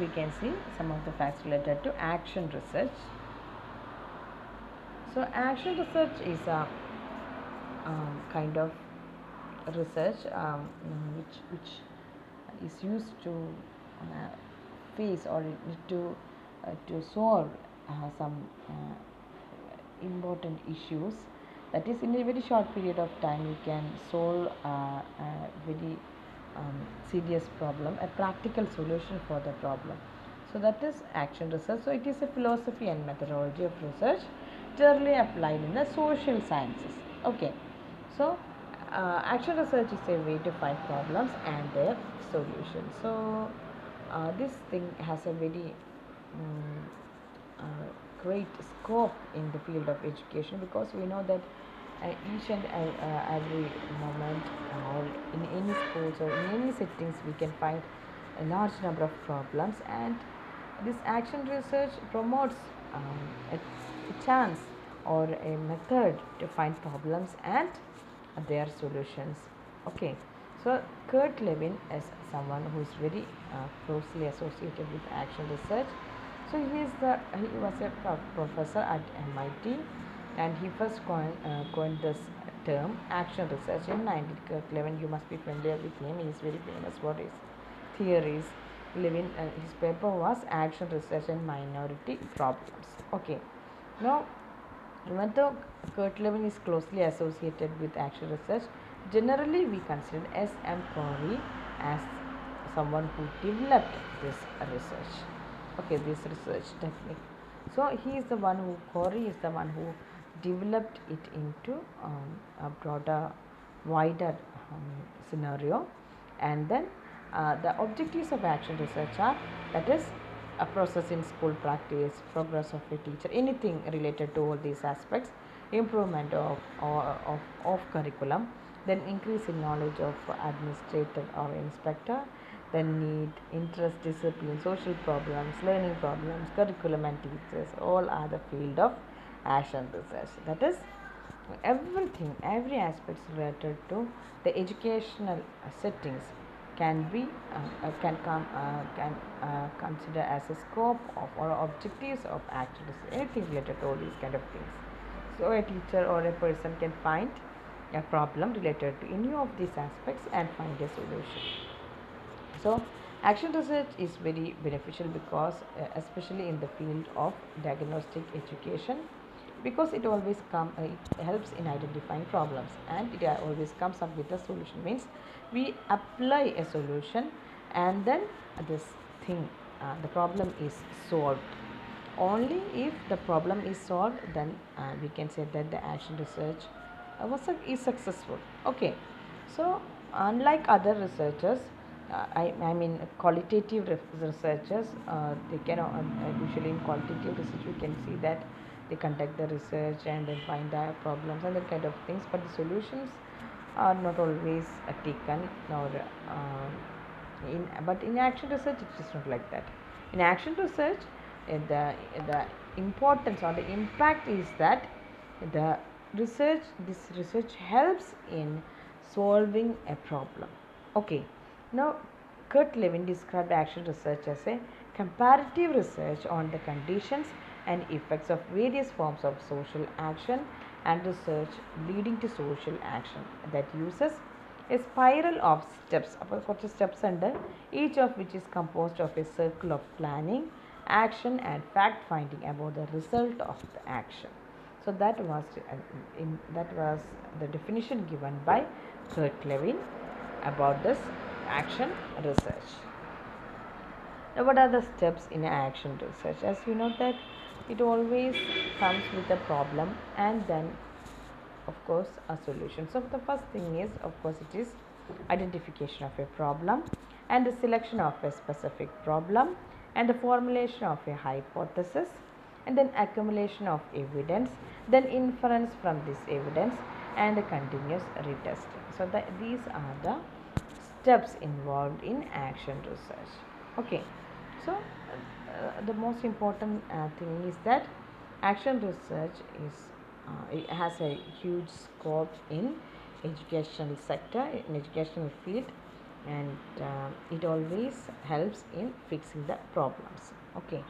We can see some of the facts related to action research. So action research is a kind of research which is used to face or to solve some important issues. That is, in a very short period of time, you can solve a very serious problem, a practical solution for the problem. So that is action research. So it is a philosophy and methodology of research generally applied in the social sciences. Okay, so action research is a way to find problems and their solutions. So this thing has a very great scope in the field of education, because we know that each and every moment or in any schools or in any settings we can find a large number of problems, and this action research promotes a chance or a method to find problems and their solutions. Okay, so Kurt Lewin is someone who is very closely associated with action research. So he was a professor at MIT, and he first coined this term action research in 19. Kurt Lewin, you must be familiar with him. He is very famous for his theories. Lewin, his paper was action research and minority problems. Okay, now even though Kurt Lewin is closely associated with action research, generally we consider S.M. Corey as someone who developed this research. Okay, this research technique. So he is the one who, Corey is the one who developed it into a broader, wider scenario. And then the objectives of action research are, that is, a process in school practice, progress of a teacher, anything related to all these aspects, improvement of curriculum, then increase in knowledge of administrator or inspector, then need, interest, discipline, social problems, learning problems, curriculum and teachers, all are the field of action research. That is, everything, every aspect related to the educational settings can be can consider as a scope of or objectives of action research, anything related to all these kind of things. So a teacher or a person can find a problem related to any of these aspects and find a solution. So action research is very beneficial because especially in the field of diagnostic education, because it always it helps in identifying problems, and it always comes up with a solution. Means we apply a solution, and then this thing, the problem is solved. Only if the problem is solved, then we can say that the action research is successful. Okay, so unlike other researchers, I mean qualitative researchers, they can usually in qualitative research we can see that they conduct the research and then find the problems and that kind of things, but the solutions are not always taken, or but in action research it is not like that. In action research, the importance or the impact is that the this research helps in solving a problem. Okay, now Kurt Lewin described action research as a comparative research on the conditions and effects of various forms of social action and research leading to social action that uses a spiral of steps. അപ്പോൾ കുറച്ച് steps ഉണ്ട്, each of which is composed of a circle of planning, action and fact finding about the result of the action. So that was the definition given by Kurt Lewin about this action research. Now, what are the steps in action research? As you know that it always comes with a problem and then of course a solution. So the first thing is, of course, it is identification of a problem and the selection of a specific problem and the formulation of a hypothesis, and then accumulation of evidence, then inference from this evidence and the continuous retesting. So these are the steps involved in action research. Okay, so the most important thing is that action research is it has a huge scope in educational sector, in educational field, and it always helps in fixing the problems. Okay.